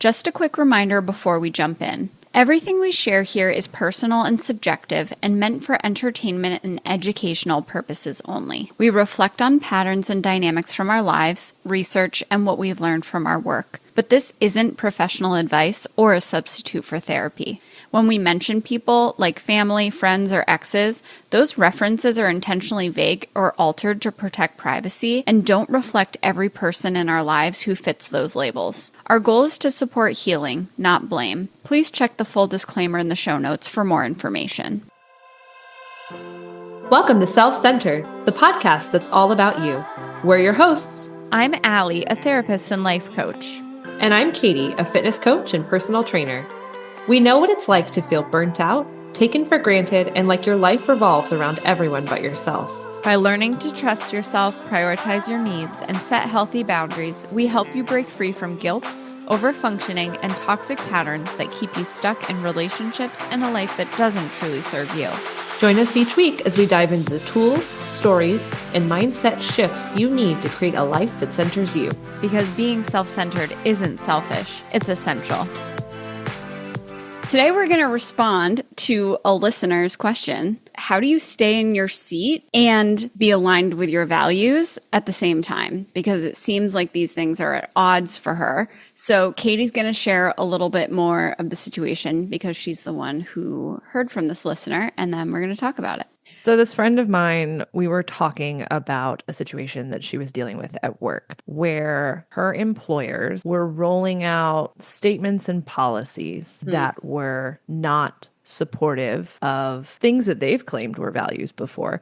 Just a quick reminder before we jump in. Everything we share here is personal and subjective and meant for entertainment and educational purposes only. We reflect on patterns and dynamics from our lives, research, and what we've learned from our work. But this isn't professional advice or a substitute for therapy. When we mention people like family, friends, or exes, those references are intentionally vague or altered to protect privacy and don't reflect every person in our lives who fits those labels. Our goal is to support healing, not blame. Please check the full disclaimer in the show notes for more information. Welcome to Self-Centered, the podcast that's all about you. We're your hosts. I'm Allie, a therapist and life coach. And I'm Katie, a fitness coach and personal trainer. We know what it's like to feel burnt out, taken for granted, and like your life revolves around everyone but yourself. By learning to trust yourself, prioritize your needs, and set healthy boundaries, we help you break free from guilt, overfunctioning, and toxic patterns that keep you stuck in relationships and a life that doesn't truly serve you. Join us each week as we dive into the tools, stories, and mindset shifts you need to create a life that centers you. Because being self-centered isn't selfish, it's essential. Today we're going to respond to a listener's question. How do you stay in your seat and be aligned with your values at the same time? Because it seems like these things are at odds for her. So Katie's going to share a little bit more of the situation because she's the one who heard from this listener, and then we're going to talk about it. So this friend of mine, we were talking about a situation that she was dealing with at work where her employers were rolling out statements and policies that were not supportive of things that they've claimed were values before,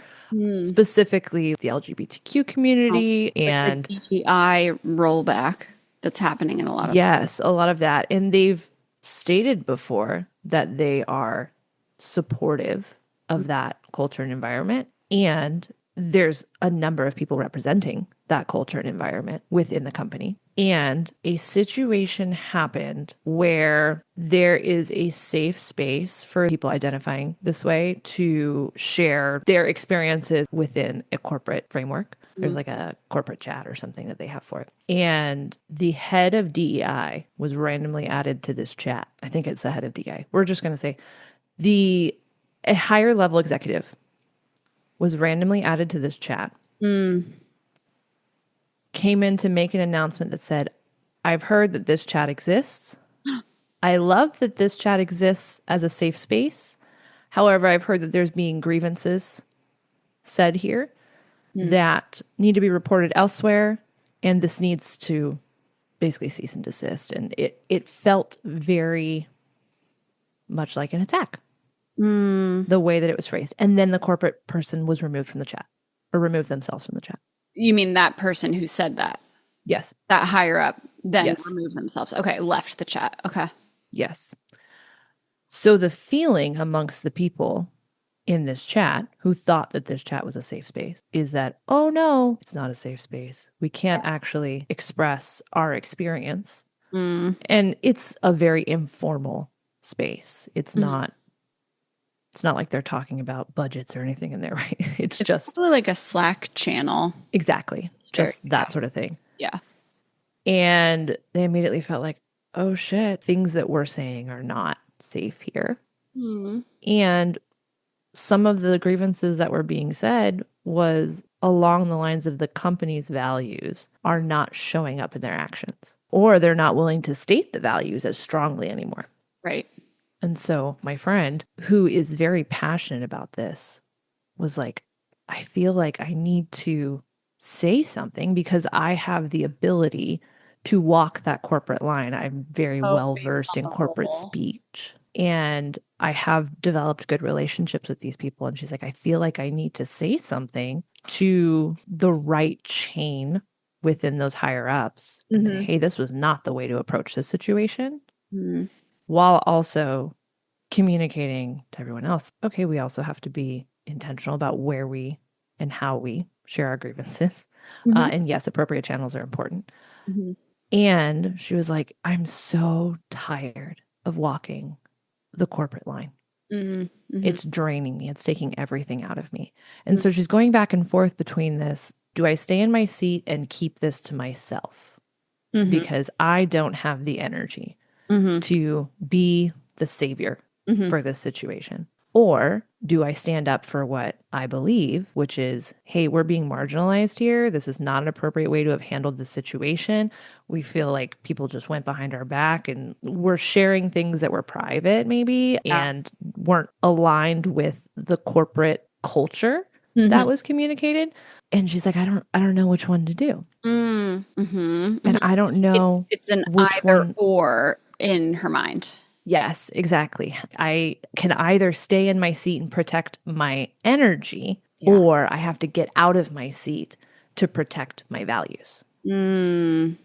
specifically the LGBTQ community and the DEI rollback that's happening in a lot of yes, a lot of that. And they've stated before that they are supportive of that culture and environment. And there's a number of people representing that culture and environment within the company. And a situation happened where there is a safe space for people identifying this way to share their experiences within a corporate framework. There's like a corporate chat or something that they have for it. And the head of DEI was randomly added to this chat. I think it's the head of DEI. We're just going to say a higher level executive was randomly added to this chat, came in to make an announcement that said, I've heard that this chat exists. I love that this chat exists as a safe space. However, I've heard that there's being grievances said here that need to be reported elsewhere, and this needs to basically cease and desist. And it felt very much like an attack. The way that it was phrased. And then the corporate person was removed from the chat or removed themselves from the chat. You mean that person who said that? Yes. That higher up then removed themselves. Okay, left the chat. Okay. Yes. So the feeling amongst the people in this chat who thought that this chat was a safe space is that, oh no, it's not a safe space. We can't actually express our experience. And it's a very informal space. It's not like they're talking about budgets or anything in there, right? It's just probably like a Slack channel. Exactly. Just that sort of thing. Yeah. And they immediately felt like, oh shit, things that we're saying are not safe here. And some of the grievances that were being said was along the lines of the company's values are not showing up in their actions, or they're not willing to state the values as strongly anymore. Right. And so my friend, who is very passionate about this, was like, I feel like I need to say something because I have the ability to walk that corporate line. I'm very well versed in corporate speech, and I have developed good relationships with these people. And she's like, I feel like I need to say something to the right chain within those higher ups and say, hey, this was not the way to approach this situation. While also communicating to everyone else, okay, we also have to be intentional about where we and how we share our grievances. And yes, appropriate channels are important. And she was like, I'm so tired of walking the corporate line. It's draining me. It's taking everything out of me. And so she's going back and forth between this. Do I stay in my seat and keep this to myself? Because I don't have the energy to be the savior for this situation? Or do I stand up for what I believe, which is, hey, we're being marginalized here. This is not an appropriate way to have handled the situation. We feel like people just went behind our back and we're sharing things that were private maybe and weren't aligned with the corporate culture that was communicated. And she's like, I don't know which one to do. And I don't know. It's an which either one or in her mind. Yes, exactly. I can either stay in my seat and protect my energy, or I have to get out of my seat to protect my values. Yep.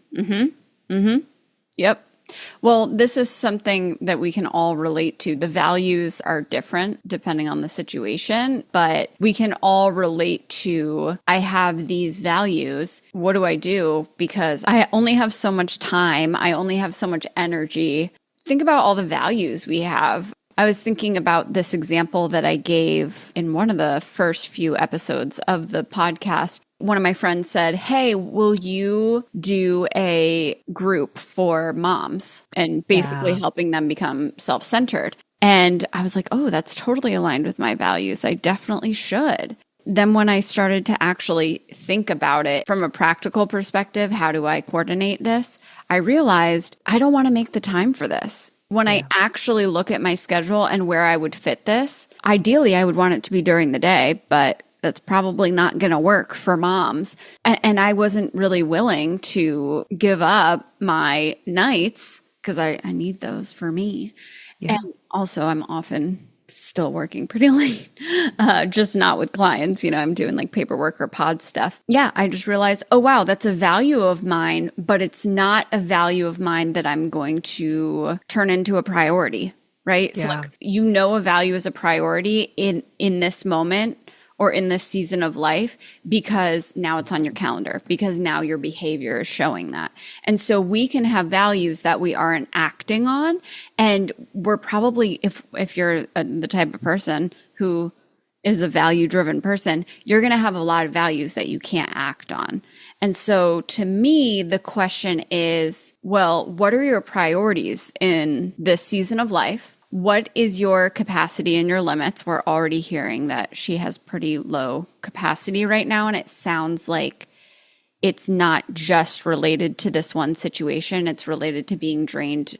Well, this is something that we can all relate to. The values are different depending on the situation, but we can all relate to, I have these values. What do I do? Because I only have so much time. I only have so much energy. Think about all the values we have. I was thinking about this example that I gave in one of the first few episodes of the podcast. One of my friends said, hey, will you do a group for moms and basically helping them become self-centered? And I was like, oh, that's totally aligned with my values. I definitely should. Then when I started to actually think about it from a practical perspective, how do I coordinate this? I realized I don't want to make the time for this. When I actually look at my schedule and where I would fit this, ideally I would want it to be during the day, but that's probably not going to work for moms. And I wasn't really willing to give up my nights because I need those for me. Yeah. And also I'm often still working pretty late, just not with clients. You know, I'm doing like paperwork or pod stuff. Yeah, I just realized, oh, wow, that's a value of mine, but it's not a value of mine that I'm going to turn into a priority, right? Yeah. So like, you know, a value is a priority in this moment or in this season of life because now it's on your calendar, because now your behavior is showing that. And so we can have values that we aren't acting on. And we're probably, if you're the type of person who is a value-driven person, you're going to have a lot of values that you can't act on. And so to me, the question is, well, what are your priorities in this season of life? What is your capacity and your limits? We're already hearing that she has pretty low capacity right now. And it sounds like it's not just related to this one situation. It's related to being drained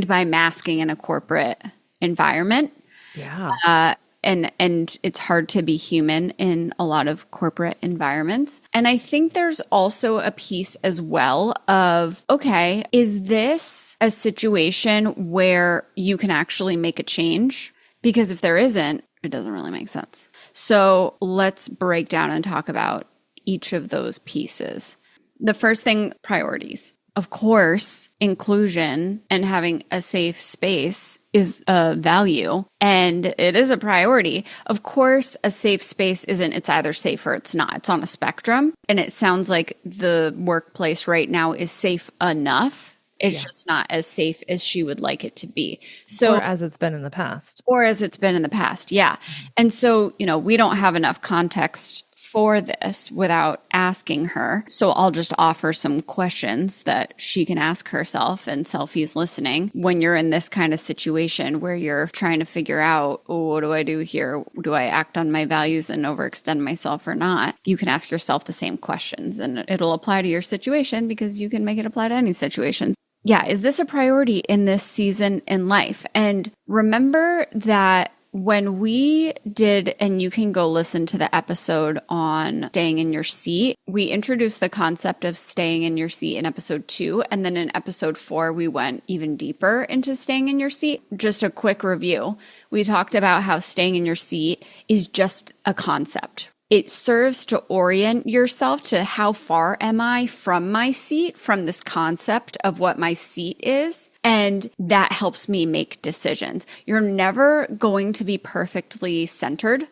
by masking in a corporate environment. Yeah. And it's hard to be human in a lot of corporate environments. And I think there's also a piece as well of, okay, is this a situation where you can actually make a change? Because if there isn't, it doesn't really make sense. So let's break down and talk about each of those pieces. The first thing, priorities. Of course, inclusion and having a safe space is a value and it is a priority. Of course, a safe space it's either safe or it's not. It's on a spectrum. And it sounds like the workplace right now is safe enough. It's just not as safe as she would like it to be. So, or as it's been in the past. Yeah. And so, you know, we don't have enough context for this without asking her. So I'll just offer some questions that she can ask herself, and Selfie's listening. When you're in this kind of situation where you're trying to figure out, oh, what do I do here? Do I act on my values and overextend myself or not? You can ask yourself the same questions and it'll apply to your situation because you can make it apply to any situation. Yeah, is this a priority in this season in life? And remember that when we did, and you can go listen to the episode on staying in your seat, we introduced the concept of staying in your seat in episode 2. And then in episode 4, we went even deeper into staying in your seat. Just a quick review. We talked about how staying in your seat is just a concept. It serves to orient yourself to how far am I from my seat, from this concept of what my seat is. And that helps me make decisions. You're never going to be perfectly centered.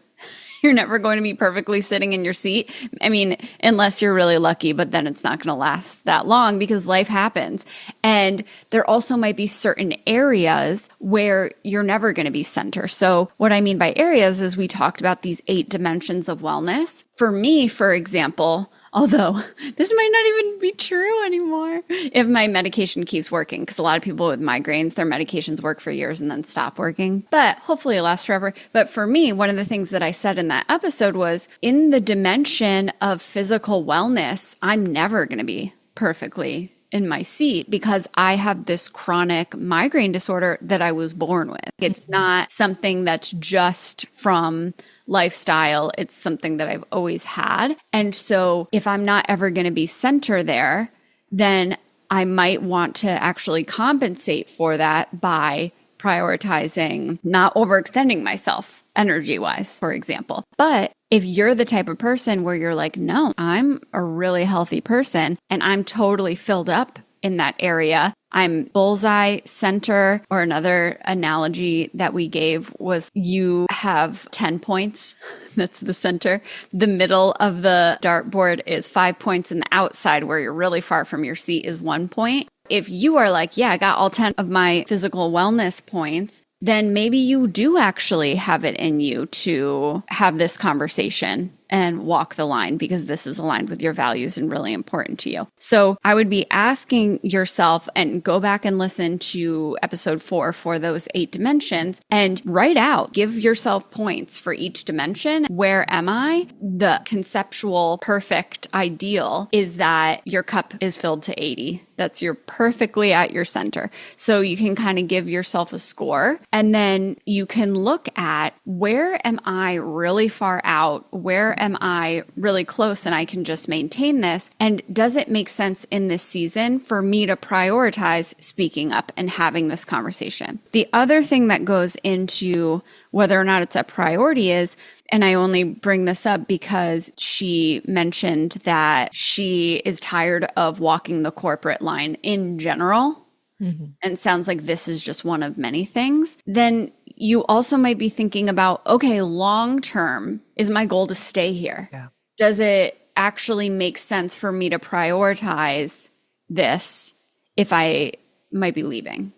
You're never going to be perfectly sitting in your seat. I mean, unless you're really lucky, but then it's not going to last that long because life happens. And there also might be certain areas where you're never going to be center. So what I mean by areas is we talked about these 8 dimensions of wellness. For me, for example, Although this might not even be true anymore if my medication keeps working, because a lot of people with migraines, their medications work for years and then stop working. But hopefully it lasts forever. But for me, one of the things that I said in that episode was, in the dimension of physical wellness, I'm never going to be perfectly in my seat because I have this chronic migraine disorder that I was born with. It's not something that's just from lifestyle. It's something that I've always had. And so if I'm not ever going to be center there, then I might want to actually compensate for that by prioritizing not overextending myself energy wise, for example. But if you're the type of person where you're like, no, I'm a really healthy person and I'm totally filled up in that area, I'm bullseye center, or another analogy that we gave was you have 10 points. That's the center. The middle of the dartboard is 5 points, and the outside where you're really far from your seat is 1 point. If you are like, yeah, I got all 10 of my physical wellness points, then maybe you do actually have it in you to have this conversation and walk the line, because this is aligned with your values and really important to you. So I would be asking yourself, and go back and listen to episode 4 for those 8 dimensions and write out, give yourself points for each dimension. Where am I? The conceptual perfect ideal is that your cup is filled to 80. That's you're perfectly at your center. So you can kind of give yourself a score, and then you can look at, where am I really far out? Where am I really close and I can just maintain this? And does it make sense in this season for me to prioritize speaking up and having this conversation? The other thing that goes into whether or not it's a priority is, and I only bring this up because she mentioned that she is tired of walking the corporate line in general. Mm-hmm. And it sounds like this is just one of many things. Then you also might be thinking about, okay, long term, is my goal to stay here? Yeah. Does it actually make sense for me to prioritize this if I might be leaving?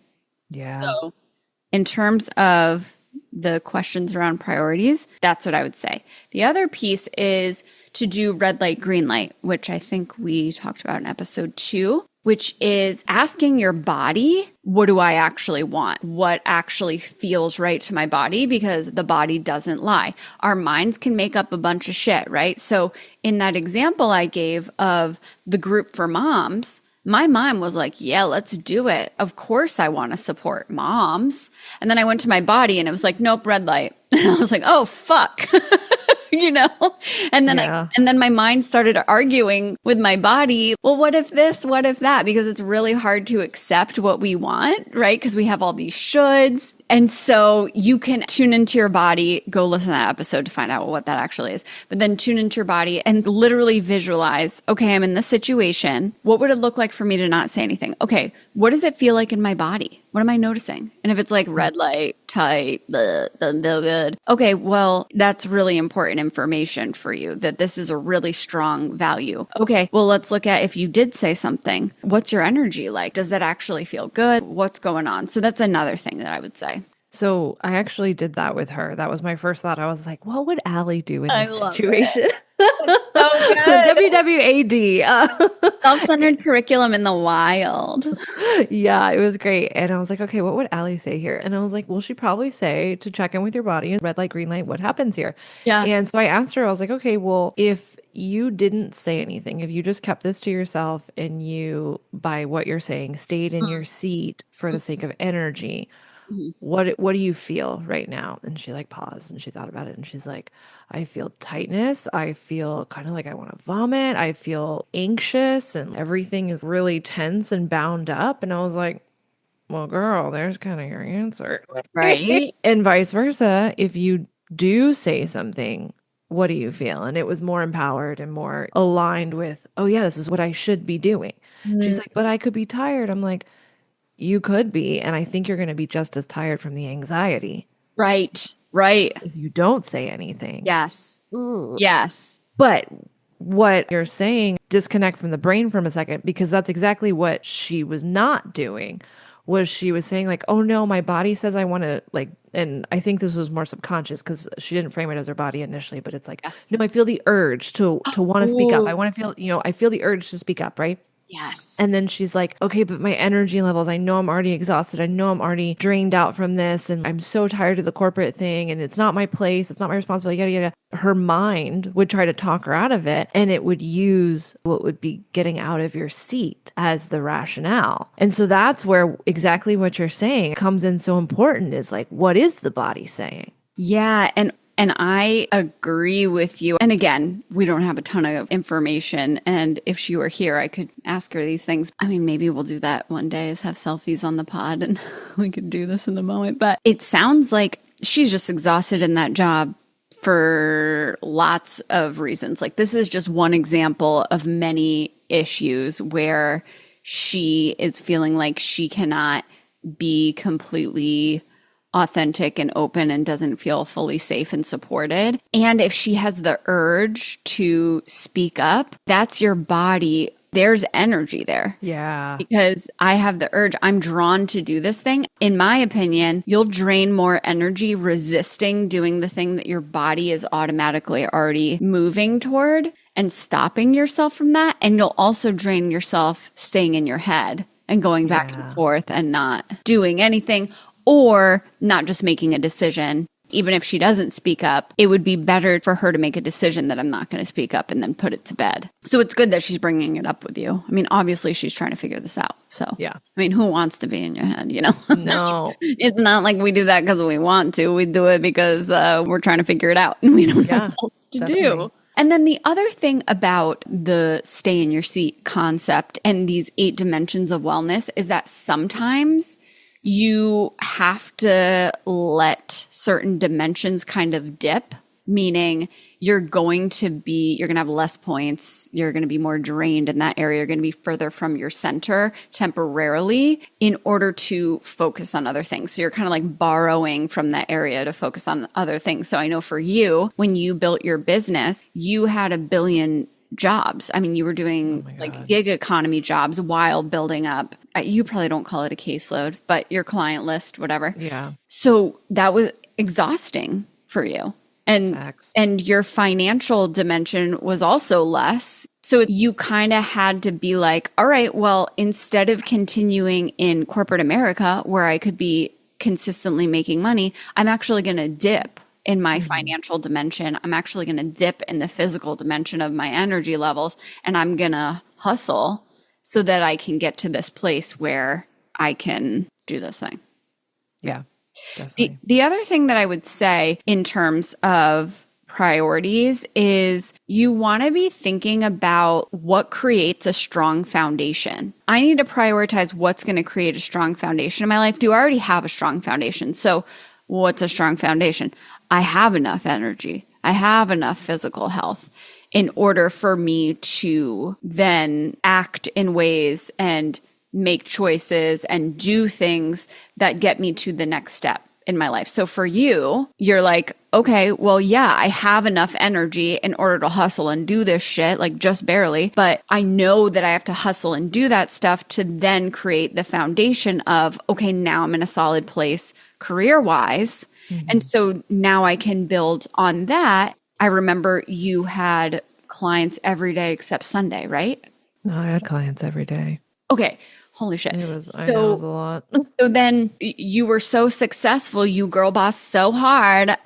Yeah. So in terms of the questions around priorities, that's what I would say. The other piece is to do red light, green light, which I think we talked about in episode 2, which is asking your body, what do I actually want? What actually feels right to my body? Because the body doesn't lie. Our minds can make up a bunch of shit, right? So in that example I gave of the group for moms, my mind was like, yeah, let's do it. Of course I want to support moms. And then I went to my body and it was like, nope, red light. And I was like, oh, fuck. You know? And then and then my mind started arguing with my body. Well, what if this? What if that? Because it's really hard to accept what we want, right? Because we have all these shoulds. And so you can tune into your body, go listen to that episode to find out what that actually is, but then tune into your body and literally visualize, okay, I'm in this situation. What would it look like for me to not say anything? Okay, what does it feel like in my body? What am I noticing? And if it's like red light, tight, doesn't feel good. Okay, well, that's really important information for you, that this is a really strong value. Okay, well, let's look at, if you did say something, what's your energy like? Does that actually feel good? What's going on? So that's another thing that I would say. So I actually did that with her. That was my first thought. I was like, what would Allie do in this situation? So WWAD. Self-centered curriculum in the wild. Yeah, it was great. And I was like, okay, what would Allie say here? And I was like, well, she'd probably say to check in with your body, red light, green light, what happens here? Yeah. And so I asked her, I was like, okay, well, if you didn't say anything, if you just kept this to yourself and you, by what you're saying, stayed in your seat for the sake of energy, what do you feel right now? And she like paused and she thought about it and she's like, I feel tightness. I feel kind of like I want to vomit. I feel anxious and everything is really tense and bound up. And I was like, well, girl, there's kind of your answer. Right. And vice versa. If you do say something, what do you feel? And it was more empowered and more aligned with, oh yeah, this is what I should be doing. She's like, but I could be tired. I'm like, you could be, and I think you're going to be just as tired from the anxiety. Right. Right. If you don't say anything. Yes. Ooh. Yes. But what you're saying, disconnect from the brain for a second, because that's exactly what she was not doing, was she was saying like, oh no, my body says I want to like, and I think this was more subconscious because she didn't frame it as her body initially, but it's like, no, I feel the urge to want to speak up. I Ooh, want to feel, I feel the urge to speak up, right? yes. And then she's like, okay, but my energy levels, I know I'm already exhausted. I know I'm already drained out from this. And I'm so tired of the corporate thing. And it's not my place. It's not my responsibility, yada, yada. Her mind would try to talk her out of it. And it would use what would be getting out of your seat as the rationale. And so that's where exactly what you're saying comes in so important is like, what is the body saying? Yeah. And I agree with you. And again, we don't have a ton of information. And if she were here, I could ask her these things. I mean, maybe we'll do that one day is have selfies on the pod and we could do this in the moment. But it sounds like she's just exhausted in that job for lots of reasons. Like this is just one example of many issues where she is feeling like she cannot be completely authentic and open and doesn't feel fully safe and supported. And if she has the urge to speak up, that's your body. There's energy there. Yeah. Because I have the urge, I'm drawn to do this thing. In my opinion, you'll drain more energy resisting doing the thing that your body is automatically already moving toward and stopping yourself from that. And you'll also drain yourself staying in your head and going back and forth and not doing anything. Or not just making a decision. Even if she doesn't speak up, it would be better for her to make a decision that I'm not going to speak up and then put it to bed. So it's good that she's bringing it up with you. I mean, obviously she's trying to figure this out. So, yeah. I mean, who wants to be in your head, No. It's not like we do that because we want to. We do it because we're trying to figure it out and we don't know what else to do. And then the other thing about the stay in your seat concept and these 8 dimensions of wellness is that sometimes you have to let certain dimensions kind of dip, meaning you're going to have less points. You're going to be more drained in that area. You're going to be further from your center temporarily in order to focus on other things. So you're kind of like borrowing from that area to focus on other things. So I know for you, when you built your business, you had a billion jobs. I mean, you were doing like gig economy jobs while building up. You probably don't call it a caseload, but your client list, whatever. Yeah. So that was exhausting for you. And Facts. and your financial dimension was also less. So you kind of had to be like, all right, well, instead of continuing in corporate America where I could be consistently making money, I'm actually going to dip in my financial dimension. I'm actually going to dip in the physical dimension of my energy levels, and I'm going to hustle so that I can get to this place where I can do this thing. Yeah, definitely. The other thing that I would say in terms of priorities is you want to be thinking about what creates a strong foundation. I need to prioritize what's going to create a strong foundation in my life. Do I already have a strong foundation? So what's a strong foundation? I have enough energy. I have enough physical health in order for me to then act in ways and make choices and do things that get me to the next step in my life. So for you, you're like, okay, well, yeah, I have enough energy in order to hustle and do this shit, like just barely, but I know that I have to hustle and do that stuff to then create the foundation of, okay, now I'm in a solid place career-wise. And so now I can build on that. I remember you had clients every day except Sunday, right? No, I had clients every day. Okay. Holy shit. I know it was a lot. So then you were so successful, you girl boss so hard.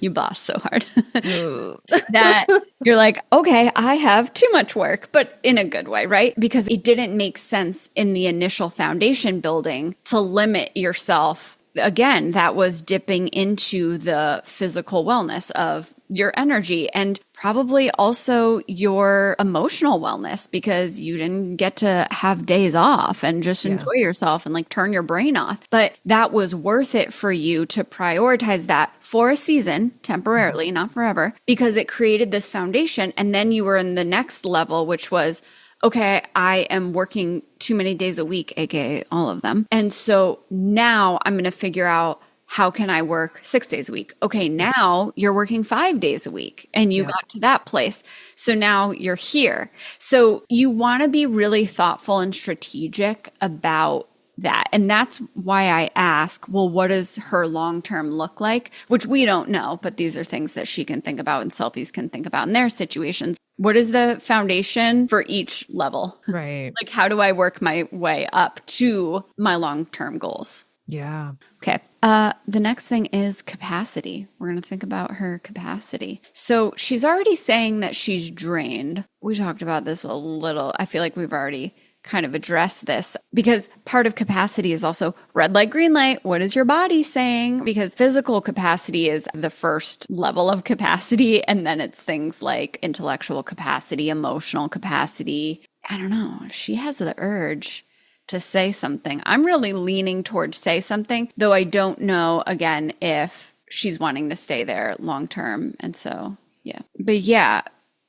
You boss so hard that you're like, okay, I have too much work, but in a good way, right? Because it didn't make sense in the initial foundation building to limit yourself. Again, that was dipping into the physical wellness of your energy and probably also your emotional wellness because you didn't get to have days off and just enjoy yourself and like turn your brain off. But that was worth it for you to prioritize that for a season, temporarily, not forever, because it created this foundation. And then you were in the next level, which was, okay, I am working too many days a week, aka all of them. And so now I'm going to figure out how can I work 6 days a week? Okay, now you're working 5 days a week and you got to that place. So now you're here. So you want to be really thoughtful and strategic about that. And that's why I ask, well, what does her long-term look like? Which we don't know, but these are things that she can think about and selfies can think about in their situations. What is the foundation for each level? Right. Like, how do I work my way up to my long-term goals? Yeah. Okay. The next thing is capacity. We're going to think about her capacity. So she's already saying that she's drained. We talked about this a little. I feel like we've already kind of addressed this because part of capacity is also red light, green light. What is your body saying? Because physical capacity is the first level of capacity. And then it's things like intellectual capacity, emotional capacity. I don't know. If she has the urge to say something, I'm really leaning towards say something, though I don't know, again, if she's wanting to stay there long term. And so, yeah. But yeah,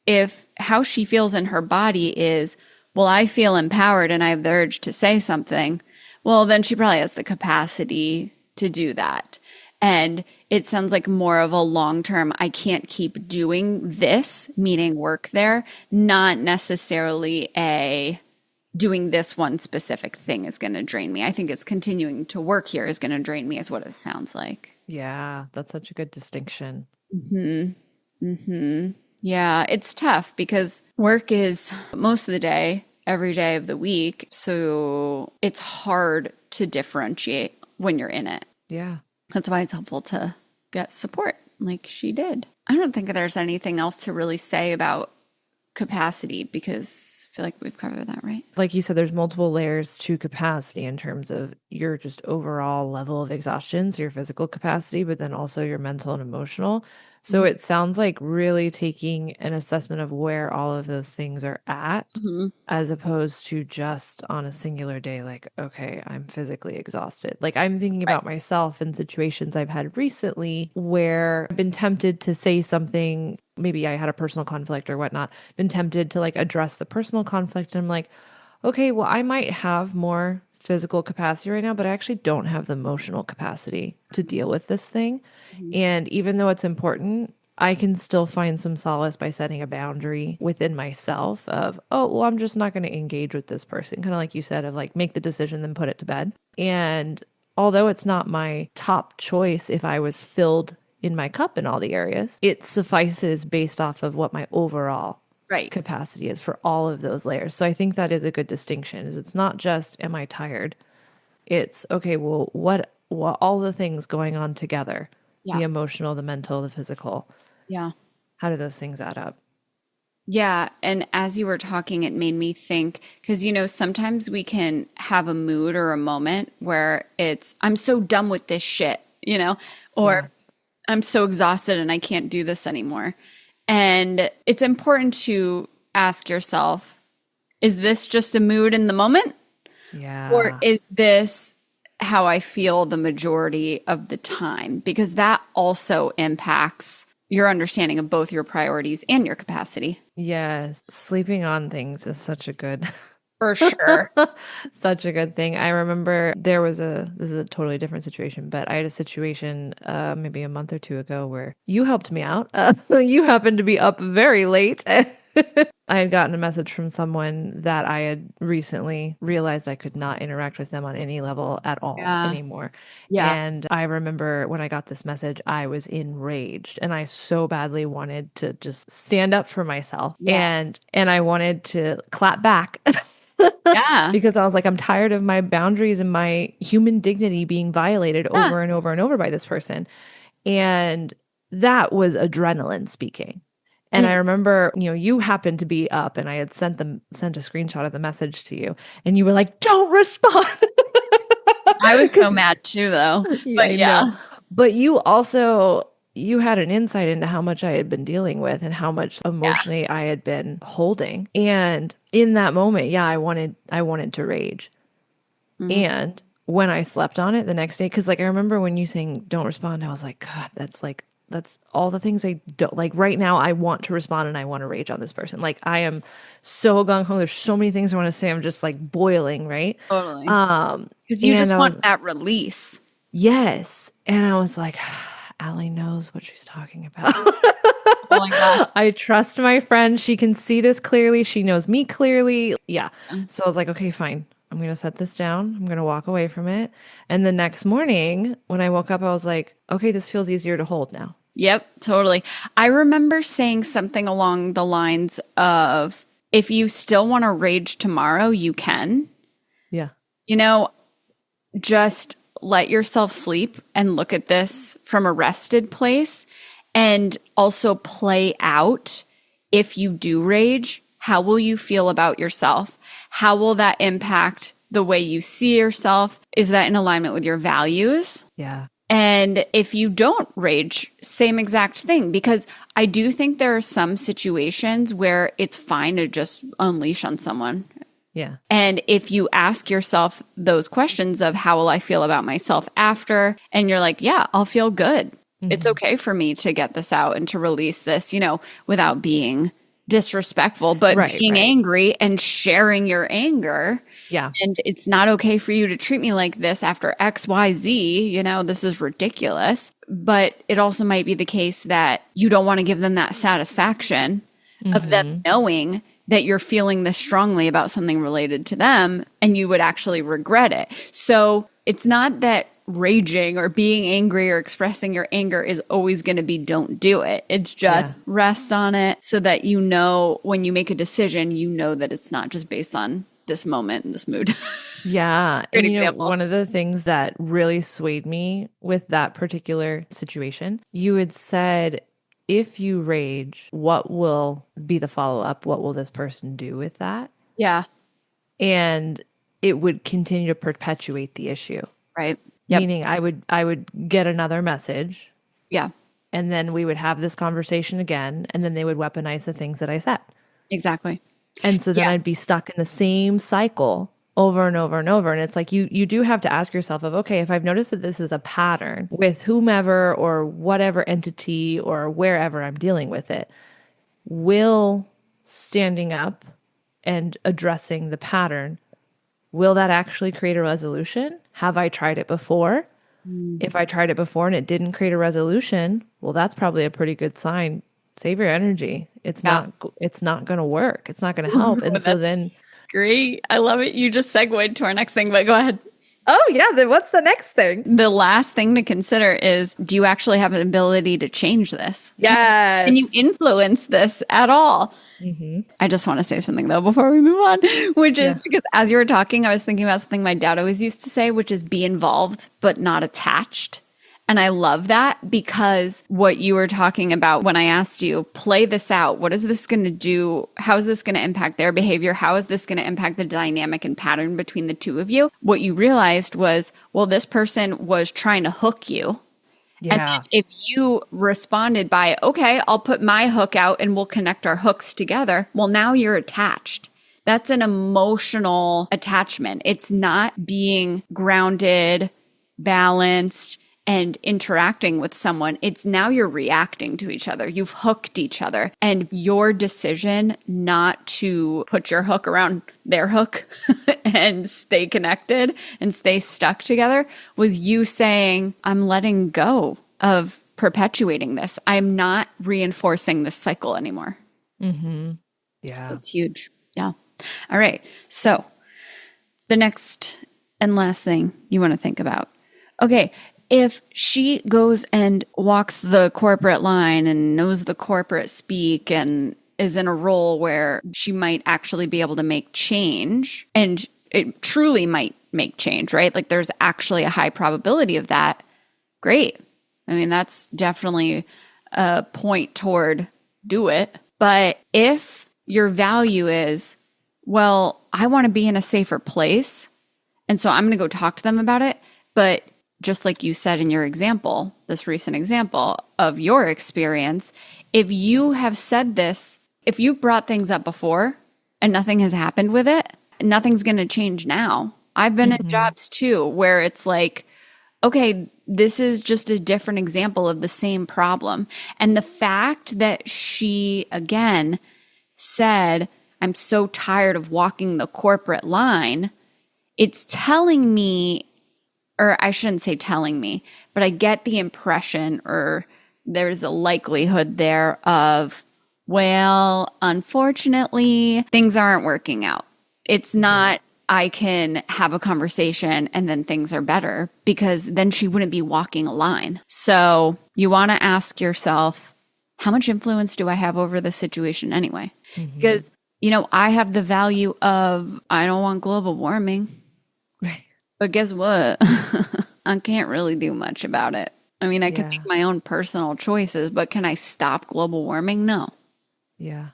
if how she feels in her body is, well, I feel empowered and I have the urge to say something, well, then she probably has the capacity to do that. And it sounds like more of a long term, I can't keep doing this, meaning work there, not necessarily a doing this one specific thing is going to drain me. I think it's continuing to work here is going to drain me is what it sounds like. Yeah, that's such a good distinction. Yeah, it's tough because work is most of the day, every day of the week. So it's hard to differentiate when you're in it. Yeah. That's why it's helpful to get support like she did. I don't think there's anything else to really say about capacity because I feel like we've covered that, right? Like you said, there's multiple layers to capacity in terms of your just overall level of exhaustion, so your physical capacity, but then also your mental and emotional. So it sounds like really taking an assessment of where all of those things are at, as opposed to just on a singular day, like, okay, I'm physically exhausted. Like I'm thinking about myself in situations I've had recently where I've been tempted to say something. Maybe I had a personal conflict or whatnot, been tempted to like address the personal conflict. And I'm like, okay, well, I might have more physical capacity right now, but I actually don't have the emotional capacity to deal with this thing. And even though it's important, I can still find some solace by setting a boundary within myself of, oh, well, I'm just not going to engage with this person. Kind of like you said, of like make the decision, then put it to bed. And although it's not my top choice if I was filled in my cup in all the areas, it suffices based off of what my overall capacity is for all of those layers. So I think that is a good distinction. Is it's not just am I tired? It's okay, well, what all the things going on together, the emotional, the mental, the physical. Yeah. How do those things add up? Yeah. And as you were talking, it made me think, because, sometimes we can have a mood or a moment where it's, I'm so done with this shit, or I'm so exhausted and I can't do this anymore. And it's important to ask yourself, is this just a mood in the moment? Yeah. Or is this how I feel the majority of the time? Because that also impacts your understanding of both your priorities and your capacity. Yes. Sleeping on things is such a good For sure. such a good thing. I remember this is a totally different situation, but I had a situation maybe a month or two ago where you helped me out. You happened to be up very late. I had gotten a message from someone that I had recently realized I could not interact with them on any level at all anymore. Yeah. And I remember when I got this message, I was enraged and I so badly wanted to just stand up for myself. Yes. And I wanted to clap back. Yeah. Because I was like, I'm tired of my boundaries and my human dignity being violated over and over and over by this person. And that was adrenaline speaking. And I remember, you happened to be up and I had sent a screenshot of the message to you and you were like, don't respond. I was so mad too, though. But yeah. But you had an insight into how much I had been dealing with and how much emotionally I had been holding. And in that moment, I wanted to rage. And when I slept on it the next day, because like I remember when you saying don't respond, I was like, God, that's all the things I don't like right now. I want to respond and I want to rage on this person. Like I am so gung ho. There's so many things I want to say. I'm just like boiling, right? Totally. Because you just want that release. Yes. And I was like, Allie knows what she's talking about. Oh my God. I trust my friend. She can see this clearly. She knows me clearly. Yeah. So I was like, okay, fine. I'm going to set this down. I'm going to walk away from it. And the next morning when I woke up, I was like, okay, this feels easier to hold now. Yep, totally. I remember saying something along the lines of, if you still want to rage tomorrow, you can. Yeah. You know, just let yourself sleep and look at this from a rested place, and also play out, if you do rage, how will you feel about yourself? How will that impact the way you see yourself? Is that in alignment with your values? Yeah. And if you don't rage, same exact thing, because I do think there are some situations where it's fine to just unleash on someone. Yeah. And if you ask yourself those questions of how will I feel about myself after, and you're like, yeah, I'll feel good. It's okay for me to get this out and to release this, without being disrespectful, but being angry and sharing your anger. Yeah. And it's not okay for you to treat me like this after X, Y, Z. This is ridiculous. But it also might be the case that you don't want to give them that satisfaction of them knowing that you're feeling this strongly about something related to them, and you would actually regret it. So it's not that raging or being angry or expressing your anger is always going to be don't do it. It's just rest on it so that when you make a decision, that it's not just based on this moment and this mood. Yeah. Great And example. one of the things that really swayed me with that particular situation, you had said, if you rage, what will be the follow-up? What will this person do with that? Yeah. And it would continue to perpetuate the issue. Right. Yep. Meaning I would get another message. Yeah. And then we would have this conversation again, and then they would weaponize the things that I said. Exactly. And so then I'd be stuck in the same cycle over and over and over. And it's like you do have to ask yourself okay, if I've noticed that this is a pattern with whomever or whatever entity or wherever I'm dealing with it, will standing up and addressing the pattern, will that actually create a resolution? Have I tried it before? If I tried it before and it didn't create a resolution, well, that's probably a pretty good sign. Save your energy. It's not going to work. It's not going to help. And so then Great. I love it. You just segued to our next thing, but go ahead. oh yeah, then what's the next thing? The last thing to consider is, do you actually have an ability to change this? Yes. Can you influence this at all? I just want to say something though before we move on, which is because as you were talking, I was thinking about something my dad always used to say, which is be involved, but not attached. And I love that, because what you were talking about when I asked you, play this out. What is this going to do? How is this going to impact their behavior? How is this going to impact the dynamic and pattern between the two of you? What you realized was, well, this person was trying to hook you. Yeah. And then if you responded by, okay, I'll put my hook out and we'll connect our hooks together. Well, now you're attached. That's an emotional attachment. It's not being grounded, balanced, and interacting with someone. It's now you're reacting to each other. You've hooked each other. And your decision not to put your hook around their hook and stay connected and stay stuck together was you saying, I'm letting go of perpetuating this. I'm not reinforcing this cycle anymore. Yeah. It's huge. Yeah. All right. So the next and last thing you want to think about. Okay. If she goes and walks the corporate line and knows the corporate speak and is in a role where she might actually be able to make change, and it truly might make change, right? Like there's actually a high probability of that. Great. I mean, that's definitely a point toward do it. But if your value is, well, I want to be in a safer place, and so I'm going to go talk to them about it, but just like you said in your example, this recent example of your experience, if you have said this, if you've brought things up before and nothing has happened with it, nothing's going to change now. I've been in jobs too where it's like, okay, this is just a different example of the same problem. And the fact that she, again, said, I'm so tired of walking the corporate line, it's telling me, or I shouldn't say telling me, but I get the impression, or there's a likelihood there of, well, unfortunately, things aren't working out. It's not I can have a conversation and then things are better, because then she wouldn't be walking a line. So you want to ask yourself, how much influence do I have over the situation anyway? Because, I have the value of, I don't want global warming. Right. But guess what? I can't really do much about it. I mean, I can make my own personal choices, but can I stop global warming? No. Yeah.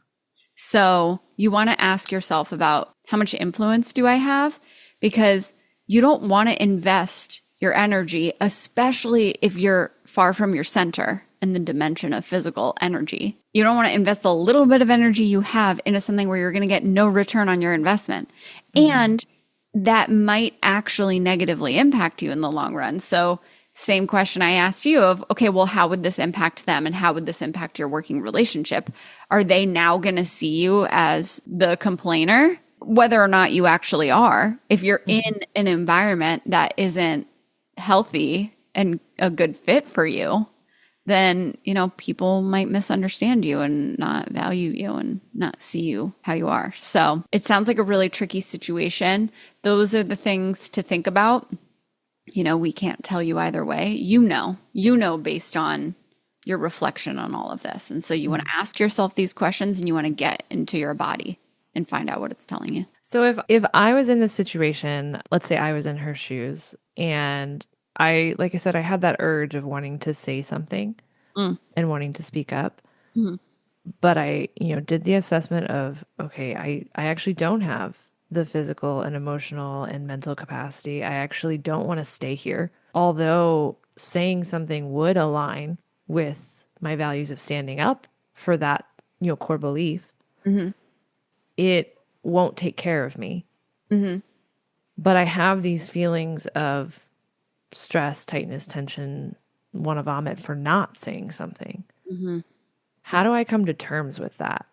So you want to ask yourself about, how much influence do I have? Because you don't want to invest your energy, especially if you're far from your center in the dimension of physical energy. You don't want to invest the little bit of energy you have into something where you're going to get no return on your investment. And that might actually negatively impact you in the long run. So same question I asked you of, okay, well, how would this impact them, and how would this impact your working relationship? Are they now going to see you as the complainer? Whether or not you actually are, if you're in an environment that isn't healthy and a good fit for you, then, people might misunderstand you and not value you and not see you how you are. So it sounds like a really tricky situation. Those are the things to think about. We can't tell you either way. You know, based on your reflection on all of this. And so you want to ask yourself these questions, and you want to get into your body and find out what it's telling you. So if I was in this situation, let's say I was in her shoes, and like I said, I had that urge of wanting to say something and wanting to speak up. But I, did the assessment of, okay, I actually don't have the physical and emotional and mental capacity. I actually don't want to stay here. Although saying something would align with my values of standing up for that, core belief, it won't take care of me. But I have these feelings of stress, tightness, tension, want to vomit for not saying something. How do I come to terms with that?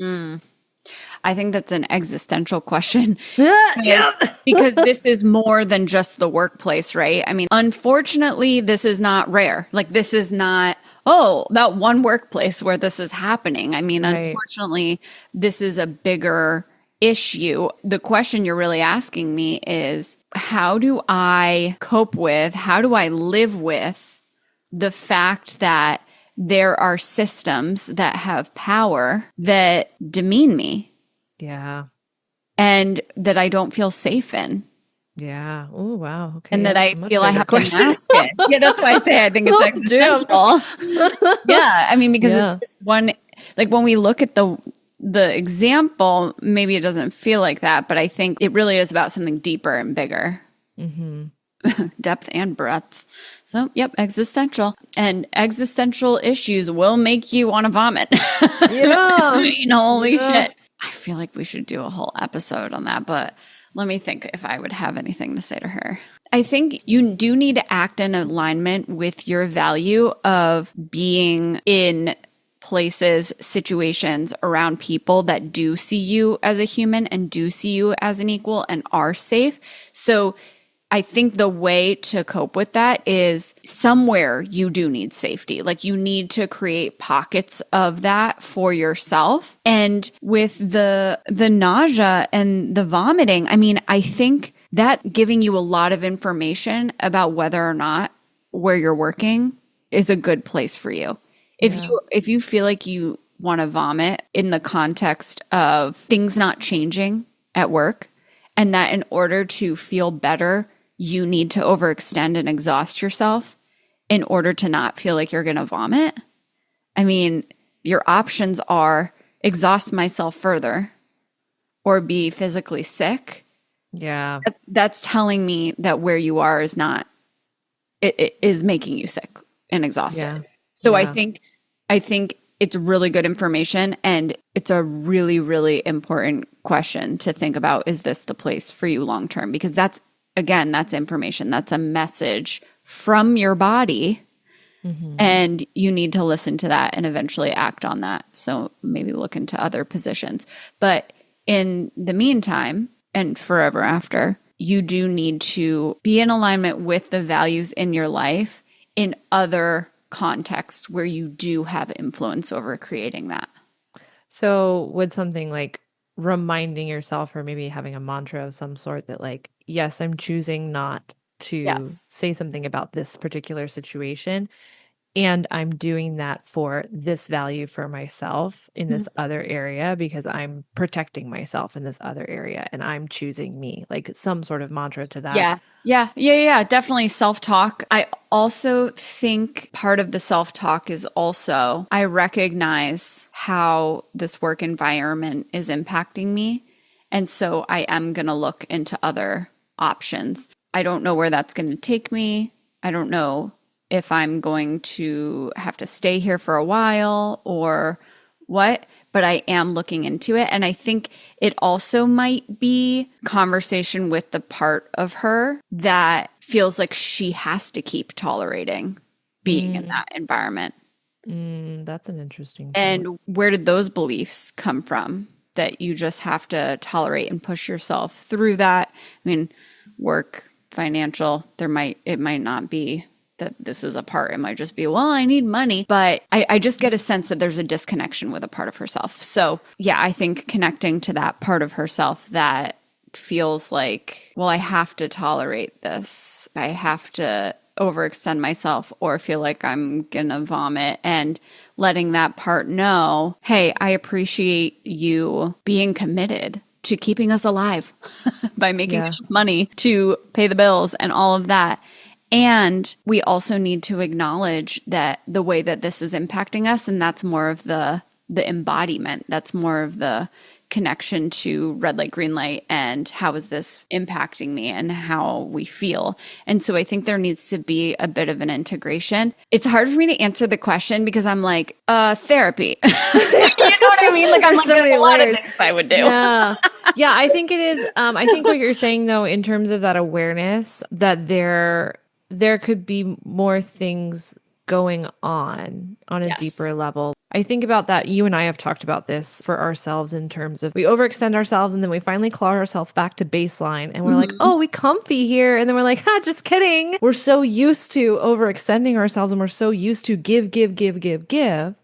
I think that's an existential question because this is more than just the workplace, right? I mean, unfortunately, this is not rare. Like, this is not, that one workplace where this is happening. I mean, unfortunately, this is a bigger issue. The question you're really asking me is, how do I cope with, how do I live with the fact that there are systems that have power that demean me? Yeah. And that I don't feel safe in. Yeah. Oh, wow. Okay. And that I feel I have to mask it. Yeah, that's why I say I think it's existential. Yeah. I mean, because it's just one, like when we look at the example, maybe it doesn't feel like that, but I think it really is about something deeper and bigger. Depth and breadth. So, yep, existential. And existential issues will make you want to vomit. Holy shit. I feel like we should do a whole episode on that, but let me think if I would have anything to say to her. I think you do need to act in alignment with your value of being in places, situations, around people that do see you as a human and do see you as an equal and are safe. So I think the way to cope with that is somewhere you do need safety. Like, you need to create pockets of that for yourself. And with the nausea and the vomiting, I mean, I think that giving you a lot of information about whether or not where you're working is a good place for you. If you feel like you want to vomit in the context of things not changing at work, and that in order to feel better, you need to overextend and exhaust yourself in order to not feel like you're going to vomit. I mean, your options are exhaust myself further or be physically sick. Yeah. That's telling me that where you are is not, it is making you sick and exhausted. Yeah. So I think it's really good information, and it's a really, really important question to think about. Is this the place for you long term? Because that's information. That's a message from your body. And you need to listen to that and eventually act on that. So maybe look into other positions. But in the meantime, and forever after, you do need to be in alignment with the values in your life in other contexts where you do have influence over creating that. So would something like reminding yourself or maybe having a mantra of some sort that like, yes, I'm choosing not to Yes. say something about this particular situation. And I'm doing that for this value for myself in this other area because I'm protecting myself in this other area and I'm choosing me, like some sort of mantra to that. Yeah. Definitely self-talk. I also think part of the self-talk is also I recognize how this work environment is impacting me. And so I am going to look into other options. I don't know where that's going to take me. I don't know if I'm going to have to stay here for a while or what, but I am looking into it. And I think it also might be conversation with the part of her that feels like she has to keep tolerating being in that environment. That's an interesting point. And where did those beliefs come from? That you just have to tolerate and push yourself through that. I mean, work, financial, it might not be that this is a part. It might just be, well, I need money. But I just get a sense that there's a disconnection with a part of herself. So yeah, I think connecting to that part of herself that feels like, well, I have to tolerate this. I have to overextend myself or feel like I'm gonna vomit, and letting that part know, hey, I appreciate you being committed to keeping us alive by making enough money to pay the bills and all of that. And we also need to acknowledge that the way that this is impacting us, and that's more of the embodiment, that's more of the connection to red light, green light, and how is this impacting me and how we feel. And so I think there needs to be a bit of an integration. It's hard for me to answer the question because I'm like, therapy. You know what I mean? Like I'm like, there's a lot of things I would do. Yeah. Yeah, I think it is. I think what you're saying though, in terms of that awareness that there could be more things going on a deeper level. I think about that. You and I have talked about this for ourselves in terms of we overextend ourselves and then we finally claw ourselves back to baseline and we're like, oh, we comfy here. And then we're like, just kidding. We're so used to overextending ourselves and we're so used to give.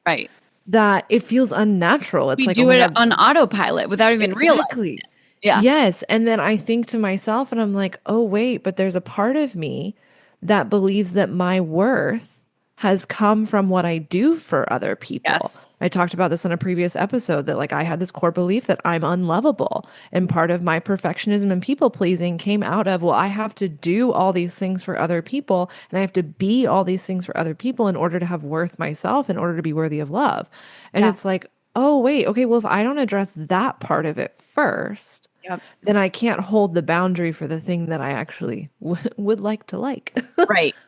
Right. That it feels unnatural. It's we like do it on autopilot without even realizing it. Yeah. Yes. And then I think to myself and I'm like, oh, wait, but there's a part of me that believes that my worth has come from what I do for other people. Yes. I talked about this in a previous episode that like I had this core belief that I'm unlovable. And part of my perfectionism and people pleasing came out of, well, I have to do all these things for other people and I have to be all these things for other people in order to have worth myself, in order to be worthy of love. And it's like, oh, wait, okay, well, if I don't address that part of it first, then I can't hold the boundary for the thing that I actually would like to like.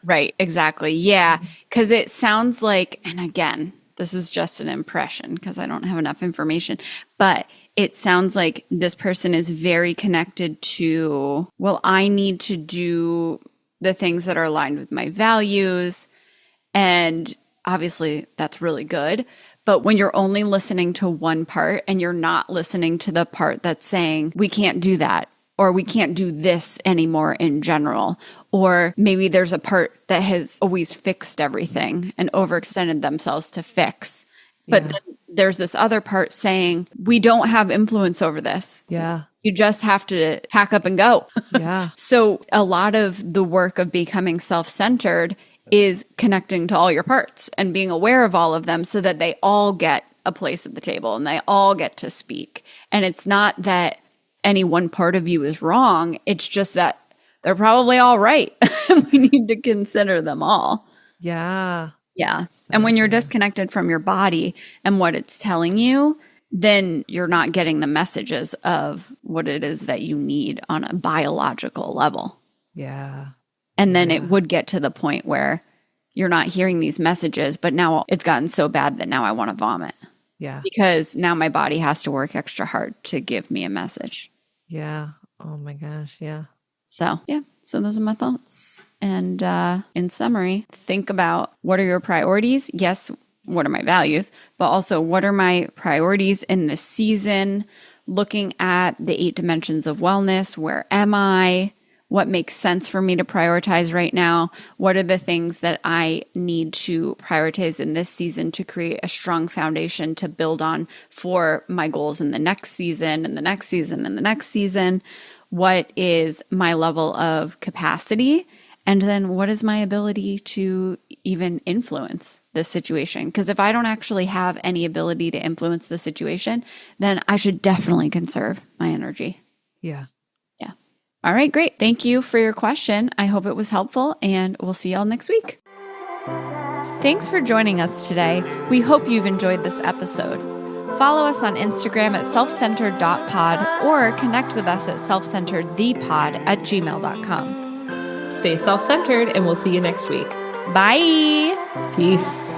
Right. Exactly. Yeah. Because it sounds like, and again, this is just an impression because I don't have enough information, but it sounds like this person is very connected to, well, I need to do the things that are aligned with my values. And obviously that's really good. But when you're only listening to one part and you're not listening to the part that's saying, we can't do that, or we can't do this anymore in general, or maybe there's a part that has always fixed everything and overextended themselves to fix. But then there's this other part saying, we don't have influence over this. Yeah. You just have to pack up and go. Yeah. So a lot of the work of becoming self-centered is connecting to all your parts and being aware of all of them so that they all get a place at the table and they all get to speak. And it's not that any one part of you is wrong. It's just that they're probably all right. We need to consider them all. Yeah. Yeah. And when you're disconnected from your body and what it's telling you, then you're not getting the messages of what it is that you need on a biological level. Yeah. And then it would get to the point where you're not hearing these messages, but now it's gotten so bad that now I want to vomit. Yeah. Because now my body has to work extra hard to give me a message. Yeah. Oh my gosh. Yeah. So, yeah. So those are my thoughts. And in summary, think about what are your priorities? Yes, what are my values? But also, what are my priorities in this season? Looking at the 8 dimensions of wellness. Where am I? what makes sense for me to prioritize right now? What are the things that I need to prioritize in this season to create a strong foundation to build on for my goals in the next season and the next season and the next season? What is my level of capacity? And then what is my ability to even influence the situation? Because if I don't actually have any ability to influence the situation, then I should definitely conserve my energy. Yeah. Yeah. All right, great. Thank you for your question. I hope it was helpful, and we'll see y'all next week. Thanks for joining us today. We hope you've enjoyed this episode. Follow us on Instagram at selfcentered.pod or connect with us at selfcenteredthepod@gmail.com. Stay self-centered, and we'll see you next week. Bye. Peace.